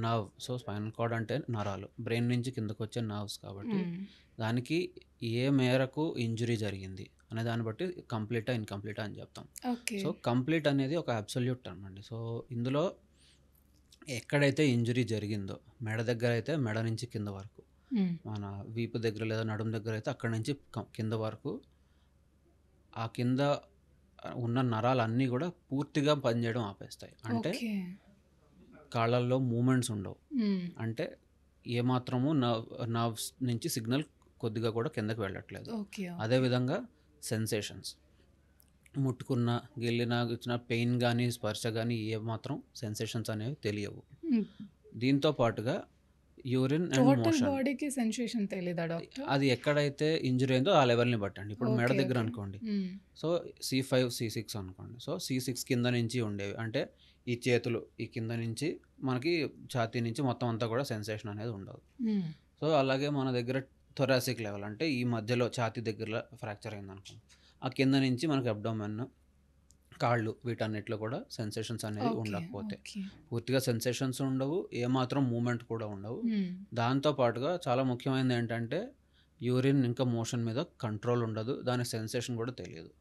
Nerve. So spinal cord అంటే నరాలు, brain నుంచి కిందకు వచ్చే నర్వ్స్ కాబట్టి దానికి ఏ మేరకు ఇంజురీ జరిగింది అనే దాన్ని బట్టి కంప్లీటా ఇన్కంప్లీటా అని చెప్తాం. ఓకే. సో కంప్లీట్ అనేది ఒక అబ్సల్యూట్ టర్మ్ అండి. సో ఇందులో ఎక్కడైతే ఇంజురీ జరిగిందో, మెడ దగ్గర అయితే మెడ నుంచి కింద వరకు, మన వీపు దగ్గర లేదా నడుము దగ్గర అయితే అక్కడి నుంచి కింద వరకు ఆ కింద ఉన్న నరాలన్నీ కూడా పూర్తిగా పనిచేయడం ఆపేస్తాయి. అంటే ఓకే. కాళ్ళల్లో మూమెంట్స్ ఉండవు. అంటే ఏమాత్రము నర్వ్స్ నుంచి సిగ్నల్ కొద్దిగా కూడా కిందకి వెళ్ళట్లేదు. ఓకే. అదేవిధంగా సెన్సేషన్స్, ముట్టుకున్న, గిల్లిన, ఇచ్చిన పెయిన్ కానీ స్పర్శ కానీ ఏమాత్రం సెన్సేషన్స్ అనేవి తెలియవు. దీంతో పాటుగా యూరిన్ అండ్ టోటల్ మోషన్, బాడీకి సెన్సేషన్ తెలీదా డాక్టర్? అది ఎక్కడైతే ఇంజరీ అయిందో ఆ లెవెల్ని బట్టండి. ఇప్పుడు మెడ ఓకే. దగ్గర ఓకే. అనుకోండి, సో C5 C6 అనుకోండి. సో C6 కింద నుంచి ఉండేవి అంటే ఈ చేతులు ఈ కింద నుంచి మనకి ఛాతీ నుంచి మొత్తం అంతా కూడా సెన్సేషన్ అనేది ఉండదు. సో అలాగే మన దగ్గర థొరాసిక్ లెవెల్ అంటే ఈ మధ్యలో ఛాతీ దగ్గర ఫ్రాక్చర్ అయింది అనుకోండి, ఆ కింద నుంచి మనకి అబ్డోమెన్, కాళ్ళు, వీటన్నిటిలో కూడా సెన్సేషన్స్ అనేవి ఓకే. ఉండకపోతే, ఓకే. పూర్తిగా సెన్సేషన్స్ ఉండవు, ఏమాత్రం మూమెంట్ కూడా ఉండవు. దాంతో పాటుగా చాలా ముఖ్యమైనది ఏంటంటే యూరిన్ ఇంకా మోషన్ మీద కంట్రోల్ ఉండదు, దాని సెన్సేషన్ కూడా తెలియదు.